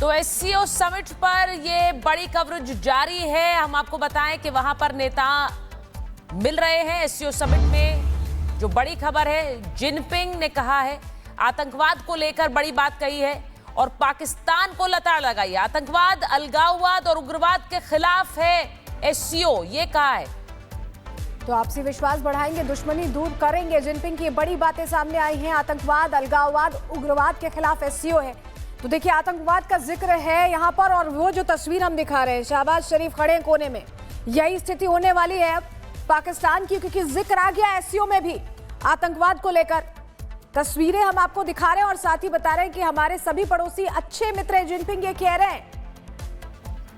तो SCO summit पर ये बड़ी कवरेज जारी है। हम आपको बताएं कि वहां पर नेता मिल रहे हैं। एससीओ समिट में जो बड़ी खबर है, जिनपिंग ने कहा है आतंकवाद को लेकर बड़ी बात कही है और पाकिस्तान को लताड़ लगाई है। आतंकवाद, अलगाववाद और उग्रवाद के खिलाफ है एससीओ, ये कहा है। तो आपसी विश्वास बढ़ाएंगे, दुश्मनी दूर करेंगे। जिनपिंग की बड़ी बातें सामने आई हैं। आतंकवाद, अलगाववाद, उग्रवाद के खिलाफ एससीओ है। तो देखिए, आतंकवाद का जिक्र है यहाँ पर, और वो जो तस्वीर हम दिखा रहे हैं, शहबाज शरीफ खड़े हैं कोने में, यही स्थिति होने वाली है अब पाकिस्तान की, क्योंकि जिक्र आ गया एससीओ में भी आतंकवाद को लेकर। तस्वीरें हम आपको दिखा रहे हैं और साथ ही बता रहे हैं कि हमारे सभी पड़ोसी अच्छे मित्र हैं। जिनपिंग ये कह रहे हैं,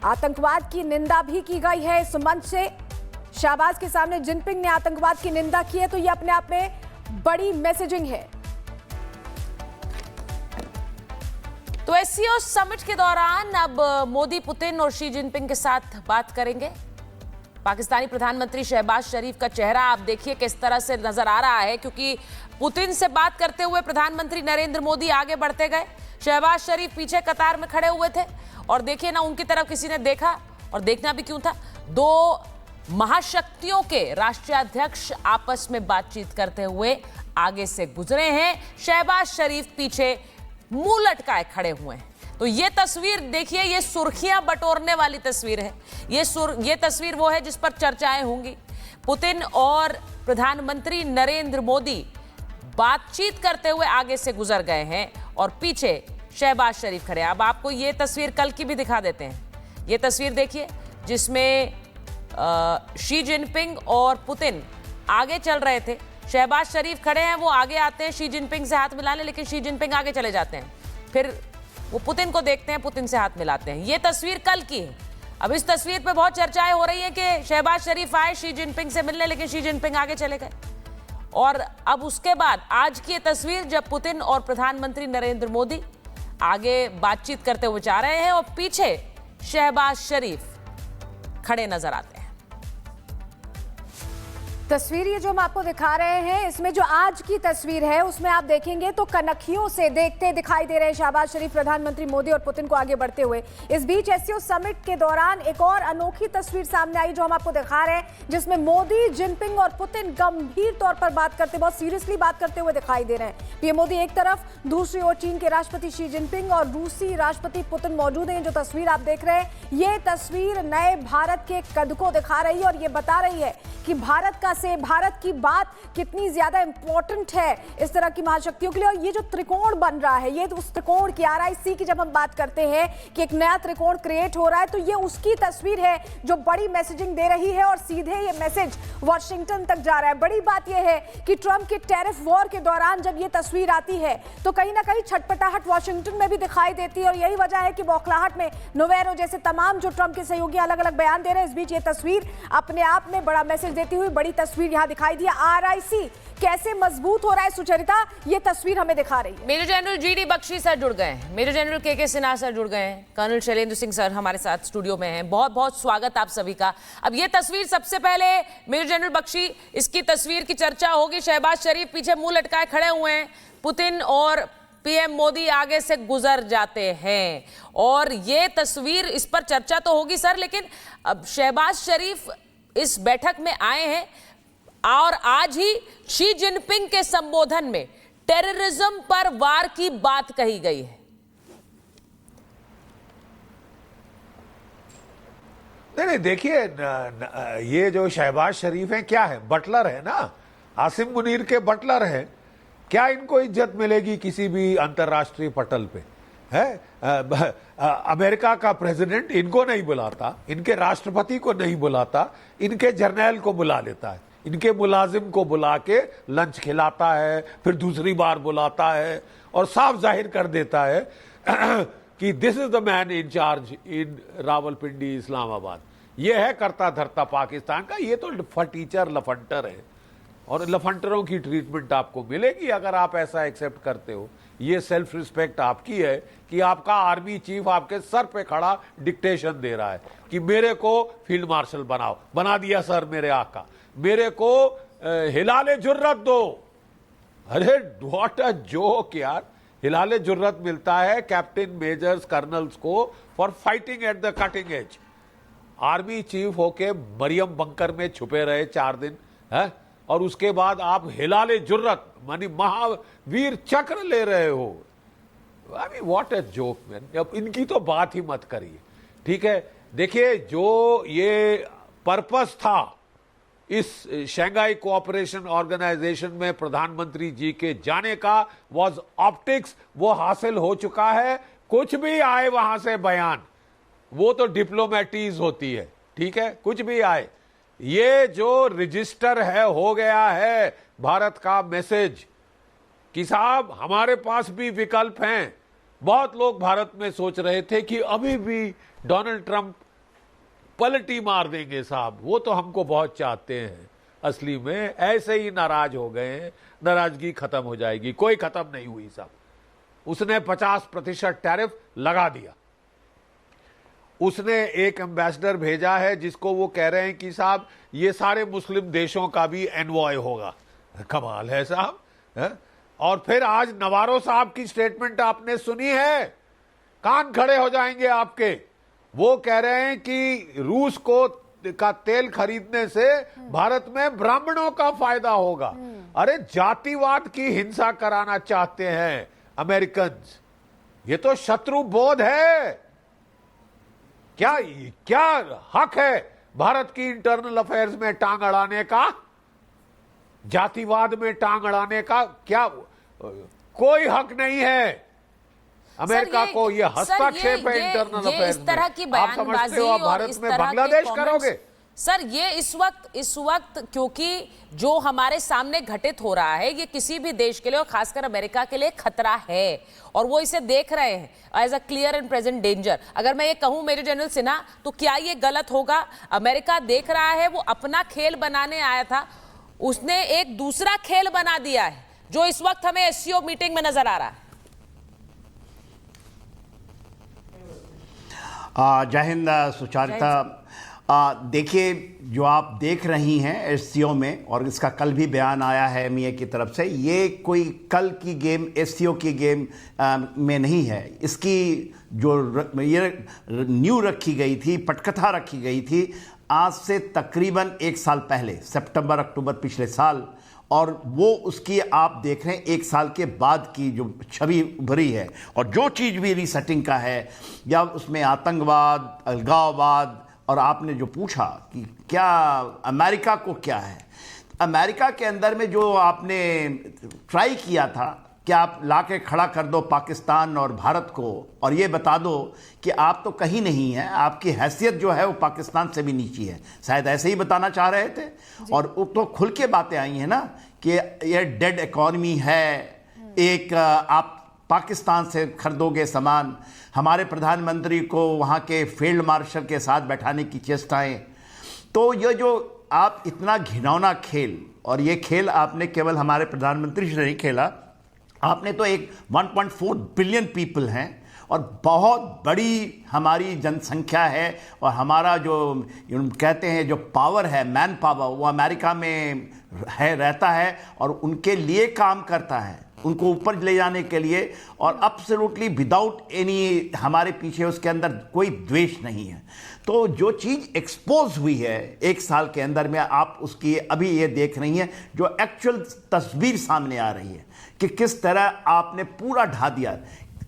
आतंकवाद की निंदा भी की गई है इस मंच से। शहबाज के सामने जिनपिंग ने आतंकवाद की निंदा की है, तो ये अपने आप में बड़ी मैसेजिंग है। तो एससीओ समिट के दौरान अब मोदी, पुतिन और शी जिनपिंग के साथ बात करेंगे। पाकिस्तानी प्रधानमंत्री शहबाज शरीफ का चेहरा आप देखिए किस तरह से नजर आ रहा है, क्योंकि पुतिन से बात करते हुए प्रधानमंत्री नरेंद्र मोदी आगे बढ़ते गए। शहबाज शरीफ पीछे कतार में खड़े हुए थे और देखिए ना, उनकी तरफ किसी ने देखा, और देखना भी क्यों था। दो महाशक्तियों के राष्ट्रीय अध्यक्ष आपस में बातचीत करते हुए आगे से गुजरे हैं। शहबाज शरीफ पीछे मुंह लटकाए खड़े हुए हैं। तो ये तस्वीर देखिए, ये सुर्खियां बटोरने वाली तस्वीर है। ये तस्वीर वो है जिस पर चर्चाएं होंगी। पुतिन और प्रधानमंत्री नरेंद्र मोदी बातचीत करते हुए आगे से गुजर गए हैं और पीछे शहबाज शरीफ खड़े हैं। अब आपको ये तस्वीर कल की भी दिखा देते हैं। ये तस्वीर देखिए जिसमें शी जिनपिंग और पुतिन आगे चल रहे थे। शहबाज शरीफ खड़े हैं, वो आगे आते हैं शी जिनपिंग से हाथ मिलाने, लेकिन शी जिनपिंग आगे चले जाते हैं। फिर वो पुतिन को देखते हैं, पुतिन से हाथ मिलाते हैं। ये तस्वीर कल की है। अब इस तस्वीर पे बहुत चर्चाएं हो रही हैं कि शहबाज शरीफ आए शी जिनपिंग से मिलने, लेकिन शी जिनपिंग आगे चले गए। और अब उसके बाद आज की ये तस्वीर, जब पुतिन और प्रधानमंत्री नरेंद्र मोदी आगे बातचीत करते हुए जा रहे हैं और पीछे शहबाज शरीफ खड़े नजर आते हैं। तस्वीर ये जो हम आपको दिखा रहे हैं, इसमें जो आज की तस्वीर है उसमें आप देखेंगे तो कनखियों से देखते दिखाई दे रहे हैं शहबाज शरीफ, प्रधानमंत्री मोदी और पुतिन को आगे बढ़ते हुए। इस बीच एससीओ समिट के दौरान एक और अनोखी तस्वीर सामने आई जो हम आपको दिखा रहे हैं, जिसमें मोदी, जिनपिंग और पुतिन गंभीर तौर पर बात करते, बहुत सीरियसली बात करते हुए दिखाई दे रहे हैं। पीएम मोदी एक तरफ, दूसरी ओर चीन के राष्ट्रपति शी जिनपिंग और रूसी राष्ट्रपति पुतिन मौजूद हैं। जो तस्वीर आप देख रहे हैं, ये तस्वीर नए भारत के कद को दिखा रही है और ये बता रही है कि भारत की बात कितनी ज्यादा इंपॉर्टेंट है इस तरह की महाशक्तियों के लिए। और ये जो त्रिकोण बन रहा है, ये तो उस त्रिकोण की, आरआईसी की जब हम बात करते हैं कि एक नया त्रिकोण क्रिएट हो रहा है, तो ये उसकी तस्वीर है जो बड़ी मैसेजिंग दे रही है और सीधे ये मैसेज वॉशिंगटन तक जा रहा है। बड़ी बात यह है कि ट्रंप के टैरिफ वॉर के दौरान जब ये तस्वीर आती है तो कहीं ना कहीं छटपटाहट वॉशिंगटन में भी दिखाई देती है, और यही वजह है कि बौखलाहट में नोवेरो जैसे तमाम जो ट्रंप के सहयोगी अलग अलग बयान दे रहे हैं। इस बीच ये तस्वीर अपने आप में बड़ा मैसेज देती हुई बड़ी तस्वीर यहां दिखाई दी। आरआईसी कैसे मजबूत हो रहा है, सुचरिता, ये तस्वीर हमें दिखा रही है। Major general GD Bakshi sir जुड़ गए हैं, मेजर जनरल के सिन्हा सर जुड़ गए हैं, कर्नल शैलेंद्र सिंह सर हमारे साथ स्टूडियो में हैं। बहुत बहुत स्वागत आप सभी का। अब ये तस्वीर, सबसे पहले मेजर जनरल बख्शी, इसकी तस्वीर की चर्चा होगी। शहबाज शरीफ पीछे मुंह लटकाए खड़े हुए हैं, पुतिन और पीएम मोदी आगे से गुजर जाते हैं, और ये तस्वीर, इस पर चर्चा तो होगी सर, लेकिन अब शहबाज शरीफ इस बैठक में आए हैं और आज ही शी जिनपिंग के संबोधन में टेररिज्म पर वार की बात कही गई है। नहीं, देखिए, ये जो शहबाज शरीफ है, क्या है, बटलर है ना, आसिम मुनीर के बटलर हैं। क्या इनको इज्जत मिलेगी किसी भी अंतर्राष्ट्रीय पटल पे? है अमेरिका का प्रेसिडेंट इनको नहीं बुलाता, इनके राष्ट्रपति को नहीं बुलाता, इनके जर्नैल को बुला लेता है, इनके मुलाजिम को बुला के लंच खिलाता है, फिर दूसरी बार बुलाता है और साफ जाहिर कर देता है कि this is the man in charge in Rawalpindi, Islamabad. ये है करता धरता पाकिस्तान का। ये तो फटीचर लफंटर है, और लफंटरों की ट्रीटमेंट आपको मिलेगी अगर आप ऐसा एक्सेप्ट करते हो। ये सेल्फ रिस्पेक्ट आपकी है कि आपका आर्मी चीफ आपके सर पे खड़ा डिक्टेशन दे रहा है कि मेरे को फील्ड मार्शल बनाओ। बना दिया सर मेरे आका, मेरे को हिलाले जुर्रत दो। अरे व्हाट अ जोक यार, हिलाले जुर्रत मिलता है कैप्टन मेजर्स कर्नल्स को for fighting at the cutting edge. Army chief होके मरियम बंकर में छुपे रहे 4 दिन है, और उसके बाद आप हिलाले जुर्रत मानी महावीर चक्र ले रहे हो। I mean what a joke man. अब इनकी तो बात ही मत करिए, ठीक है। देखिए, जो ये पर्पस था इस शंघाई कोऑपरेशन ऑर्गेनाइजेशन में प्रधानमंत्री जी के जाने का, वाज ऑप्टिक्स, वो हासिल हो चुका है। कुछ भी आए वहां से बयान, वो तो डिप्लोमेटीज होती है, ठीक है, कुछ भी आए। ये जो रजिस्टर है हो गया है भारत का मैसेज कि साहब हमारे पास भी विकल्प हैं। बहुत लोग भारत में सोच रहे थे कि अभी भी डोनाल्ड ट्रंप पलटी मार देंगे साहब, वो तो हमको बहुत चाहते हैं। असली में ऐसे ही नाराज हो गए हैं, नाराजगी खत्म हो जाएगी। कोई खत्म नहीं हुई साहब। उसने 50% टैरिफ लगा दिया। उसने एक एम्बेसडर भेजा है जिसको वो कह रहे हैं कि साहब ये सारे मुस्लिम देशों का भी एनवॉय होगा। कमाल है साहब है? और फिर आज नवारो साहब की स्टेटमेंट आपने सुनी है, कान खड़े हो जाएंगे आपके। वो कह रहे हैं कि रूस का तेल खरीदने से भारत में ब्राह्मणों का फायदा होगा। अरे जातिवाद की हिंसा कराना चाहते हैं अमेरिकन। ये तो शत्रु बोध है। क्या हक है भारत की इंटरनल अफेयर्स में टांग अड़ाने का, जातिवाद में टांग अड़ाने का? क्या कोई हक नहीं है अमेरिका को। ये हस्तक्षेप है इंटरनल अफेयर्स में। आप समझते हो आप भारत में बांग्लादेश करोगे? सर ये इस वक्त क्योंकि जो हमारे सामने घटित हो रहा है ये किसी भी देश के लिए और खासकर अमेरिका के लिए खतरा है, और वो इसे देख रहे हैं as a clear and present danger. अगर मैं ये कहूं मेजर जनरल सिन्हा, तो क्या ये गलत होगा? अमेरिका देख रहा है, वो अपना खेल बनाने आया था, उसने एक दूसरा खेल बना दिया है जो इस वक्त हमें एससीओ मीटिंग में नजर आ रहा है। जय हिंद सुचारिता। देखिए, जो आप देख रही हैं एससीओ में, और इसका कल भी बयान आया है एमईए की तरफ से, ये कोई कल की गेम एससीओ की गेम में नहीं है। इसकी जो ये न्यू रखी गई थी, पटकथा रखी गई थी आज से तकरीबन 1 साल पहले, सितंबर अक्टूबर पिछले साल, और वो उसकी आप देख रहे हैं 1 साल के बाद की जो छवि उभरी है। और जो चीज़ भी रीसेटिंग का है, या उसमें आतंकवाद, अलगाववाद, और आपने जो पूछा कि क्या अमेरिका को क्या है, अमेरिका के अंदर में जो आपने ट्राई किया था कि आप लाके खड़ा कर दो पाकिस्तान और भारत को, और ये बता दो कि आप तो कहीं नहीं हैं, आपकी हैसियत जो है वो पाकिस्तान से भी नीची है, शायद ऐसे ही बताना चाह रहे थे। और तो खुल के बातें आई हैं ना कि ये डेड इकॉनमी है, एक आप पाकिस्तान से खरीदोगे सामान, हमारे प्रधानमंत्री को वहाँ के फील्ड मार्शल के साथ बैठाने की चेष्टाएं। तो ये जो आप इतना घिनौना खेल, और ये खेल आपने केवल हमारे प्रधानमंत्री से नहीं खेला, आपने तो एक 1.4 बिलियन पीपल हैं और बहुत बड़ी हमारी जनसंख्या है, और हमारा जो कहते हैं जो पावर है, मैन पावर, वो अमेरिका में रहता है और उनके लिए काम करता है, उनको ऊपर ले जाने के लिए, और एब्सोल्युटली विदाउट एनी हमारे पीछे उसके अंदर कोई द्वेष नहीं है। तो जो चीज़ एक्सपोज हुई है 1 साल के अंदर में, आप उसकी अभी ये देख रही हैं, जो एक्चुअल तस्वीर सामने आ रही है कि किस तरह आपने पूरा ढा दिया।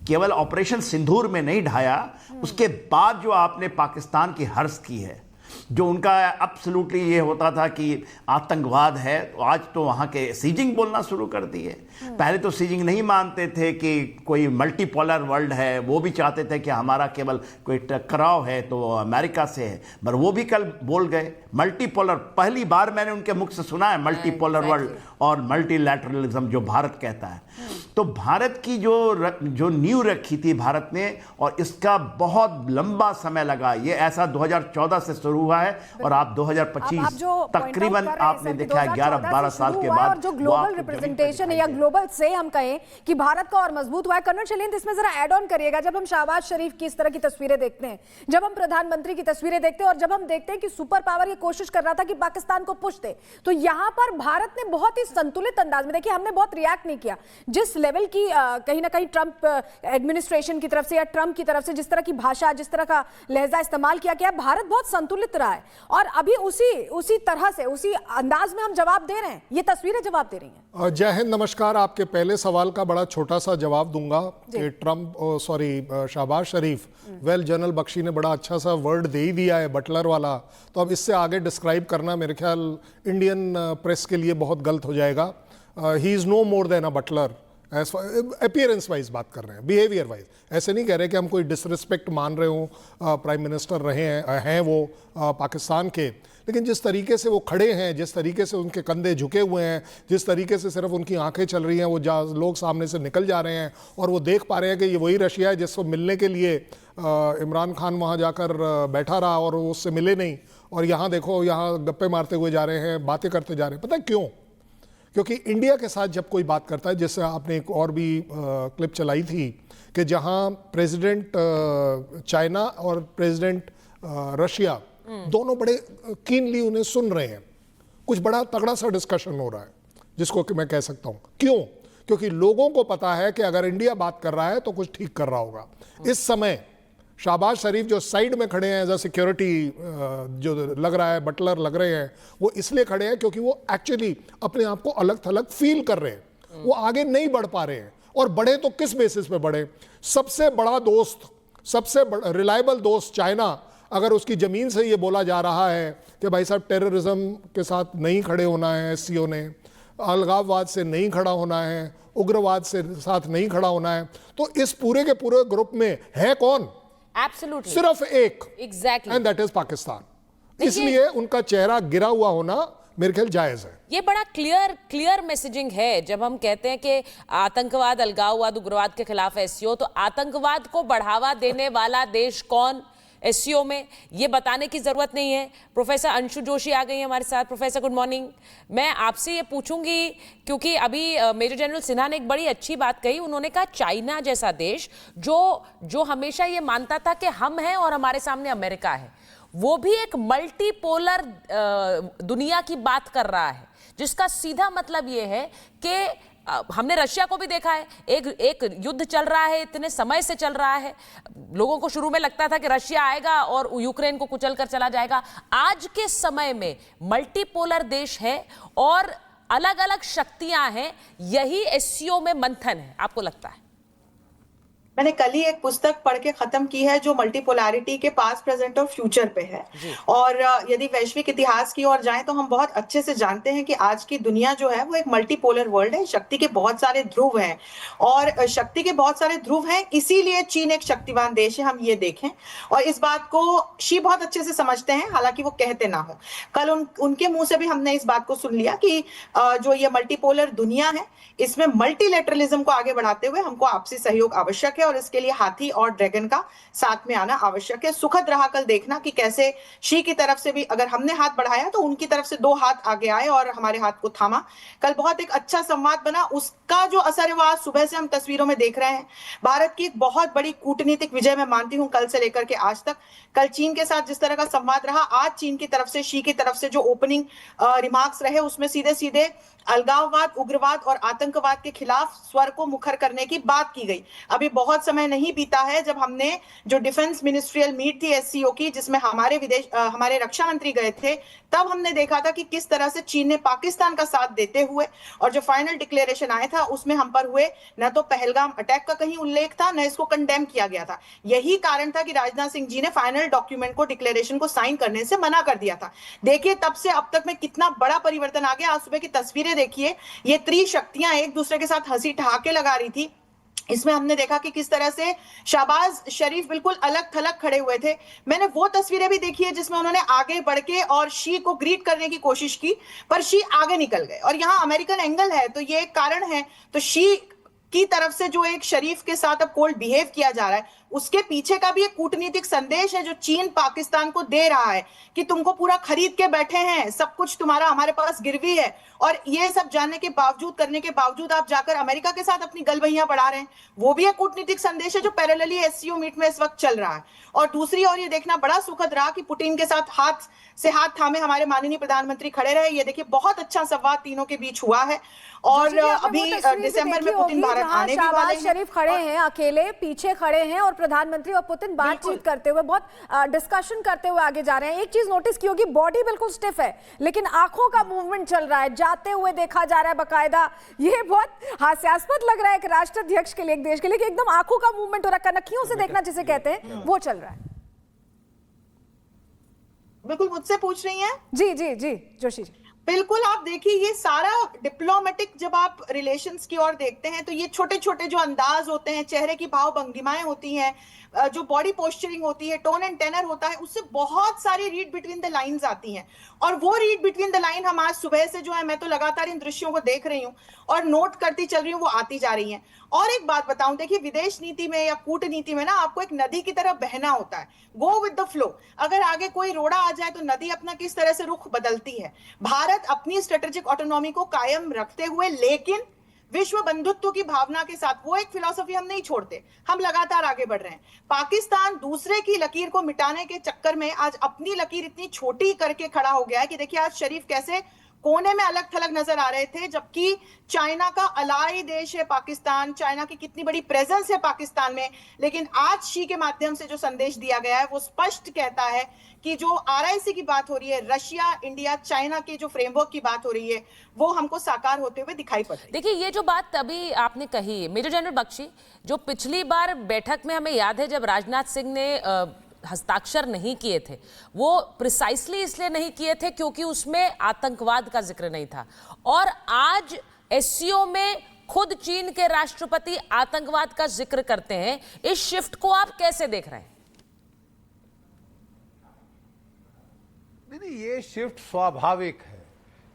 केवल ऑपरेशन सिंदूर में नहीं ढाया, उसके बाद जो आपने पाकिस्तान की हर्ष की है, जो उनका एब्सोल्युटली ये होता था कि आतंकवाद है, तो आज तो वहाँ के सीजिंग बोलना शुरू कर दिए। पहले तो सीजिंग नहीं मानते थे कि कोई मल्टीपोलर वर्ल्ड है, वो भी चाहते थे कि हमारा केवल कोई टकराव है तो अमेरिका से है, पर वो भी कल बोल गए मल्टीपोलर। पहली बार मैंने उनके मुख से सुना है मल्टीपोलर वर्ल्ड और मल्टीलैटरलिज्म जो भारत कहता है। तो भारत की जो नींव रखी थी भारत ने, और इसका बहुत लंबा समय लगा, ये ऐसा 2014 से शुरू शुरू हुआ है और आप आप 2025 जो तकरीबन point out कर रहे हैं, आपने सर, देखा 2014 11-12 से साल शुरू के हुआ है बाद और जो वो ग्लोबल आपको जमीन पर रिप्रेजेंटेशन दिखाई या दे। ग्लोबल से हम कहें कि भारत का और मजबूत हुआ है। कर्नल शैलेंद्र, इसमें जरा ऐड ऑन करिएगा। जब हम शहबाज शरीफ की इस तरह की तस्वीरें देखते हैं, जब हम प्रधानमंत्री की तस्वीरें देखते हैं और जब हम देखते हैं कि सुपर पावर ये कोशिश कर रहा था कि पाकिस्तान को पुश दे, तो यहां पर भारत ने बहुत ही संतुलित अंदाज में, देखिए हमने बहुत रिएक्ट नहीं किया जिस लेवल की कहीं ना कहीं ट्रंप एडमिनिस्ट्रेशन की तरफ से या ट्रंप की तरफ से जिस तरह की भाषा, जिस तरह का लहजा इस्तेमाल किया गया, भारत बहुत संतुलित रहा है और अभी उसी तरह से उसी अंदाज में हम जवाब दे रहे हैं। ये तस्वीरें जवाब दे रही हैं। जय हिंद, नमस्कार। आपके पहले सवाल का बड़ा छोटा सा जवाब दूंगा कि शहबाज शरीफ, वेल जनरल बख्शी ने बड़ा अच्छा सा वर्ड दे ही दिया है, बटलर वाला, तो अब इससे आगे डिस्क्राइब करना मेरे ख्याल इंडियन प्रेस के लिए बहुत गलत हो जाएगा। He is no more than a butler, appearance wise बात कर रहे हैं, बिहेवियर वाइज। ऐसे नहीं कह रहे कि हम कोई डिसरिस्पेक्ट मान रहे हो, प्राइम मिनिस्टर रहे हैं वो पाकिस्तान के, लेकिन जिस तरीके से वो खड़े हैं, जिस तरीके से उनके कंधे झुके हुए हैं, जिस तरीके से सिर्फ उनकी आंखें चल रही हैं, वो लोग सामने से निकल जा रहे हैं और वो देख पा रहे हैं कि ये वही रशिया है जिसको मिलने के लिए इमरान खान वहाँ जाकर बैठा रहा और वो उससे मिले नहीं, और यहाँ देखो यहाँ गप्पे मारते हुए जा रहे हैं, बातें करते जा रहे हैं। पता है क्यों? क्योंकि इंडिया के साथ जब कोई बात करता है, जैसे आपने एक और भी क्लिप चलाई थी कि जहां प्रेसिडेंट चाइना और प्रेसिडेंट रशिया दोनों बड़े कीनली उन्हें सुन रहे हैं, कुछ बड़ा तगड़ा सा डिस्कशन हो रहा है, जिसको कि मैं कह सकता हूं। क्यों? क्योंकि लोगों को पता है कि अगर इंडिया बात कर रहा है तो कुछ ठीक कर रहा होगा। इस समय शहबाज शरीफ जो साइड में खड़े हैं एज अ सिक्योरिटी, जो लग रहा है बटलर लग रहे हैं, वो इसलिए खड़े हैं क्योंकि वो एक्चुअली अपने आप को अलग थलग फील कर रहे हैं, वो आगे नहीं बढ़ पा रहे हैं। और बढ़े तो किस बेसिस पे बढ़े? सबसे बड़ा दोस्त, सबसे रिलायबल दोस्त चाइना, अगर उसकी ज़मीन से ये बोला जा रहा है कि भाई साहब टेररिज्म के साथ नहीं खड़े होना है, एससीओ ने अलगाववाद से नहीं खड़ा होना है, उग्रवाद से साथ नहीं खड़ा होना है, तो इस पूरे के पूरे ग्रुप में है कौन? Absolutely. सिर्फ एक, Exactly. And that is Pakistan. इसलिए उनका चेहरा गिरा हुआ होना मेरे ख्याल जायज है। ये बड़ा क्लियर मैसेजिंग है जब हम कहते हैं कि आतंकवाद, अलगाववाद, उग्रवाद के खिलाफ एससीओ, तो आतंकवाद को बढ़ावा देने वाला देश कौन एससीओ में, ये बताने की जरूरत नहीं है। प्रोफेसर अंशु जोशी आ गई हैं हमारे साथ। Professor good morning. मैं आपसे ये पूछूंगी क्योंकि अभी मेजर जनरल सिन्हा ने एक बड़ी अच्छी बात कही। उन्होंने कहा चाइना जैसा देश जो हमेशा ये मानता था कि हम हैं और हमारे सामने अमेरिका है, वो भी एक मल्टीपोलर दुनिया की बात कर रहा है, जिसका सीधा मतलब ये है कि हमने रशिया को भी देखा है, एक युद्ध चल रहा है, इतने समय से चल रहा है, लोगों को शुरू में लगता था कि रशिया आएगा और यूक्रेन को कुचल कर चला जाएगा। आज के समय में मल्टीपोलर देश है और अलग अलग शक्तियां हैं, यही एससीओ में मंथन है, आपको लगता है? मैंने कल ही एक पुस्तक पढ़ के खत्म की है जो मल्टीपोलैरिटी के पास्ट, प्रेजेंट और फ्यूचर पे है। और यदि वैश्विक इतिहास की ओर जाएं तो हम बहुत अच्छे से जानते हैं कि आज की दुनिया जो है वो एक मल्टीपोलर वर्ल्ड है। शक्ति के बहुत सारे ध्रुव हैं और शक्ति के बहुत सारे ध्रुव हैं, इसीलिए चीन एक शक्तिवान देश है, हम ये देखें। और इस बात को शी बहुत अच्छे से समझते हैं, हालांकि वो कहते ना हो। कल उनके मुंह से भी हमने इस बात को सुन लिया कि जो ये मल्टीपोलर दुनिया है, इसमें मल्टीलेटरलिज्म को आगे बढ़ाते हुए हमको आपसी सहयोग आवश्यक है और इसके लिए हाथी और ड्रैगन का साथ में आना आवश्यक है। सुखद रहा कल देखना कि कैसे शी की तरफ से भी अगर हमने हाथ बढ़ाया तो उनकी तरफ से 2 हाथ आगे आए और हमारे हाथ को थामा। कल बहुत एक अच्छा संवाद बना, उसका जो असर है वो आज सुबह से हम तस्वीरों में देख रहे हैं। भारत की एक बहुत बड़ी कूटनीतिक विजय मैं मानती हूं कल से लेकर के आज तक। कल चीन के साथ जिस तरह का संवाद रहा, आज चीन की तरफ से, शी की तरफ से जो ओपनिंग रिमार्क्स रहे, उसमें सीधे सीधे अलगाववाद, उग्रवाद और आतंकवाद के खिलाफ स्वर को मुखर करने की बात की गई। अभी बहुत समय नहीं बीता है जब हमने जो डिफेंस मिनिस्ट्रियल मीट थी एससीओ की, जिसमें हमारे रक्षा मंत्री गए थे, तब हमने देखा था कि किस तरह से चीन ने पाकिस्तान का साथ देते हुए, और जो फाइनल डिक्लेरेशन आया था उसमें हम पर हुए न तो पहलगाम अटैक का कहीं उल्लेख था, न इसको कंडेम किया गया था। यही कारण था कि राजनाथ सिंह जी ने फाइनल डॉक्यूमेंट को, डिक्लेरेशन को साइन करने से मना कर दिया था। देखिए तब से अब तक में कितना बड़ा परिवर्तन आ गया। आज सुबह की तस्वीरें देखिए, ये त्रिशक्तियां एक दूसरे के साथ हंसी ठहाके लगा रही थी। इसमें हमने देखा कि किस तरह से शहबाज शरीफ बिल्कुल अलग थलग खड़े हुए थे। मैंने वो तस्वीरें भी देखी है जिसमें उन्होंने आगे बढ़ के और शी को ग्रीट करने की कोशिश की, पर शी आगे निकल गए। और यहाँ अमेरिकन एंगल है तो ये एक कारण है। तो शी की तरफ से जो एक शरीफ के साथ अब कोल्ड बिहेव किया जा रहा है, उसके पीछे का भी एक कूटनीतिक संदेश है जो चीन पाकिस्तान को दे रहा है कि तुमको पूरा खरीद के बैठे हैं, सब कुछ तुम्हारा हमारे पास गिरवी है। और ये सब जानने के बावजूद, करने के बावजूद आप जाकर अमेरिका के साथ अपनी गलबहियां बढ़ा रहे हैं। वो भी एक कूटनीतिक संदेश है जो पैरेलली एससीओ मीट में इस वक्त चल रहा है। और दूसरी ओर ये देखना बड़ा सुखद रहा कि पुतिन के साथ हाथ से हाथ थामे हमारे माननीय प्रधानमंत्री खड़े रहे। ये देखिए बहुत अच्छा संवाद तीनों के बीच हुआ है। और अभी दिसंबर में पुतिन भारत आने भी वाले हैं। शरीफ खड़े हैं अकेले, पीछे खड़े हैं और प्रधानमंत्री और पुतिन बातचीत करते हुए, बहुत डिस्कशन करते हुए आगे जा रहे हैं। एक चीज नोटिस की होगी, बॉडी बिल्कुल स्टिफ है लेकिन आंखों का मूवमेंट चल रहा है, जाते हुए देखा जा रहा है बकायदा। ये बहुत हास्यास्पद लग रहा है एक राष्ट्राध्यक्ष के लिए, एक देश के लिए, कि एकदम आंखों का मूवमेंट हो रहा है, कनखियों से देखना जिसे कहते हैं वो चल रहा है। बिल्कुल मुझसे पूछ रही हैं? जी जी जी जोशी जी, बिल्कुल। आप देखिए ये सारा डिप्लोमेटिक, जब आप रिलेशंस की ओर देखते हैं तो ये छोटे छोटे जो अंदाज होते हैं, चेहरे की भाव भंगिमाएं होती हैं, जो बॉडी पोस्चरिंग होती है, टोन एंड टेनर होता है, उससे बहुत सारी रीड बिटवीन द लाइंस आती हैं। और वो रीड बिटवीन द लाइन हम आज सुबह से जो है, मैं तो लगातार इन दृश्यों को देख रही हूँ और नोट करती चल रही हूँ, वो आती जा रही हैं। और एक बात बताऊं, देखिए विदेश नीति में या कूटनीति में ना आपको एक नदी की तरह बहना होता है, गो विद द फ्लो। अगर आगे कोई रोड़ा आ जाए तो नदी अपना किस तरह से रुख बदलती है। भारत अपनी स्ट्रेटेजिक ऑटोनॉमी को कायम रखते हुए लेकिन विश्व बंधुत्व की भावना के साथ, वो एक फिलॉसफी हम नहीं छोड़ते, हम लगातार आगे बढ़ रहे हैं। पाकिस्तान दूसरे की लकीर को मिटाने के चक्कर में आज अपनी लकीर इतनी छोटी करके खड़ा हो गया है कि देखिए आज शरीफ कैसे कोने में अलग थलग नजर आ रहे थे, जबकि चाइना का अलाई देश है पाकिस्तान, चाइना की कितनी बड़ी प्रेजेंस है पाकिस्तान में। लेकिन आज शी के माध्यम से जो संदेश दिया गया है वो स्पष्ट कहता है कि जो आरआईसी की बात हो रही है, रशिया, इंडिया, चाइना के जो फ्रेमवर्क की बात हो रही है, वो हमको साकार होते हुए दिखाई पड़ रही है। देखिए ये जो बात अभी आपने कही मेजर जनरल बख्शी, जो पिछली बार बैठक में हमें याद है जब राजनाथ सिंह ने हस्ताक्षर नहीं किए थे, वो प्रिसाइसली इसलिए नहीं किए थे क्योंकि उसमें आतंकवाद का जिक्र नहीं था। और आज एससीओ में खुद चीन के राष्ट्रपति आतंकवाद का जिक्र करते हैं। इस शिफ्ट को आप कैसे देख रहे हैं? नहीं, ये शिफ्ट स्वाभाविक है।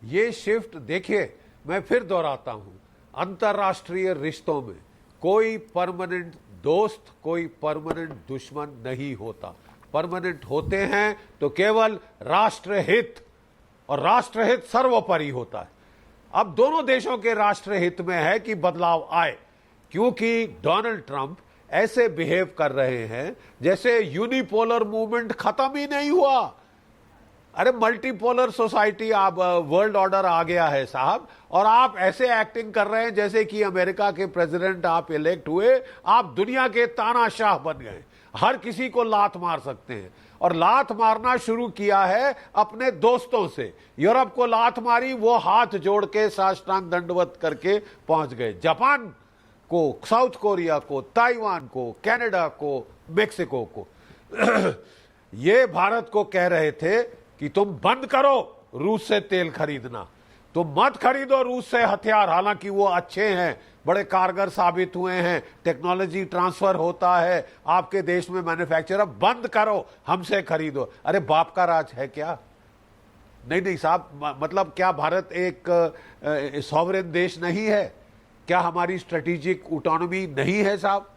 ये शिफ्ट देखिए, मैं फिर दोहराता हूं, अंतर्राष्ट्रीय रिश्तों में कोई परमानेंट दोस्त, कोई परमानेंट दुश्मन नहीं होता। परमानेंट होते हैं तो केवल राष्ट्रहित, और राष्ट्रहित सर्वोपरि होता है। अब दोनों देशों के राष्ट्रहित में है कि बदलाव आए, क्योंकि डोनाल्ड ट्रंप ऐसे बिहेव कर रहे हैं जैसे यूनिपोलर मूवमेंट खत्म ही नहीं हुआ। अरे मल्टीपोलर सोसाइटी, आप वर्ल्ड ऑर्डर आ गया है साहब, और आप ऐसे एक्टिंग कर रहे हैं जैसे कि अमेरिका के प्रेसिडेंट आप इलेक्ट हुए, आप दुनिया के तानाशाह बन गए, हर किसी को लात मार सकते हैं। और लात मारना शुरू किया है अपने दोस्तों से। यूरोप को लात मारी, वो हाथ जोड़ के साष्टांग दंडवत करके पहुंच गए। जापान को, साउथ कोरिया को, ताइवान को, कनाडा को, मेक्सिको को। ये भारत को कह रहे थे कि तुम बंद करो रूस से तेल खरीदना, तुम मत खरीदो रूस से हथियार, हालांकि वो अच्छे हैं, बड़े कारगर साबित हुए हैं, टेक्नोलॉजी ट्रांसफर होता है आपके देश में, मैन्युफैक्चर, बंद करो, हमसे खरीदो। अरे बाप का राज है क्या? नहीं साहब, मतलब क्या भारत एक सॉवरेन देश नहीं है? क्या हमारी स्ट्रेटेजिक ऑटोनॉमी नहीं है साहब?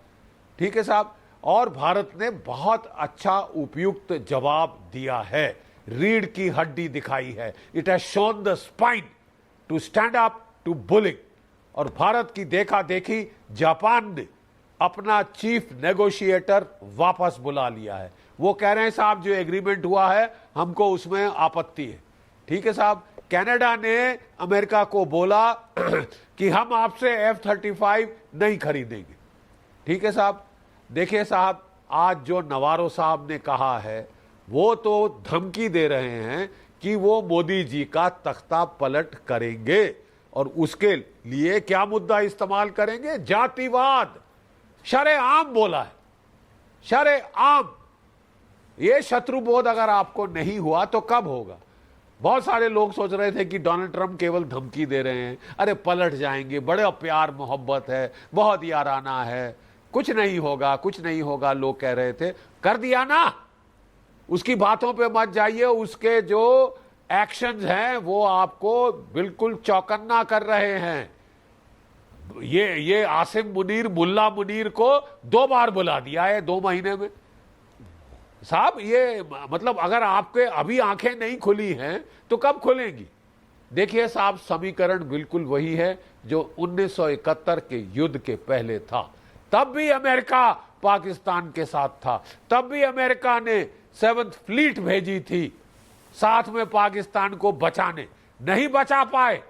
ठीक है साहब। और भारत ने बहुत अच्छा उपयुक्त जवाब दिया है, रीढ़ की हड्डी दिखाई है। It has shown the spine to stand up to bullying. और भारत की देखा देखी जापान ने अपना चीफ नेगोशिएटर वापस बुला लिया है। वो कह रहे हैं साहब जो एग्रीमेंट हुआ है हमको उसमें आपत्ति है। ठीक है साहब। कनाडा ने अमेरिका को बोला कि हम आपसे F-35 नहीं खरीदेंगे। ठीक है साहब। देखिए साहब, आज जो नवारो साहब ने कहा है वो तो धमकी दे रहे हैं कि वो मोदी जी का तख्ता पलट करेंगे, और उसके लिए क्या मुद्दा इस्तेमाल करेंगे? जातिवाद। शरेआम बोला है, शरेआम। ये शत्रुबोध अगर आपको नहीं हुआ तो कब होगा? बहुत सारे लोग सोच रहे थे कि डोनाल्ड ट्रंप केवल धमकी दे रहे हैं, अरे पलट जाएंगे, बड़े प्यार मोहब्बत है, बहुत याराना है, कुछ नहीं होगा, कुछ नहीं होगा, लोग कह रहे थे। कर दिया ना। उसकी बातों पे मत जाइए, उसके जो एक्शंस हैं वो आपको बिल्कुल चौकन्ना कर रहे हैं। ये आसिम मुनीर मुल्ला मुनीर को 2 बार बुला दिया है 2 महीने में। साहब ये मतलब अगर आपके अभी आंखें नहीं खुली हैं तो कब खुलेंगी? देखिए साहब, समीकरण बिल्कुल वही है जो 1971 के युद्ध के पहले था। तब भी अमेरिका पाकिस्तान के साथ था, तब भी अमेरिका ने 7th फ्लीट भेजी थी साथ में पाकिस्तान को बचाने, नहीं बचा पाए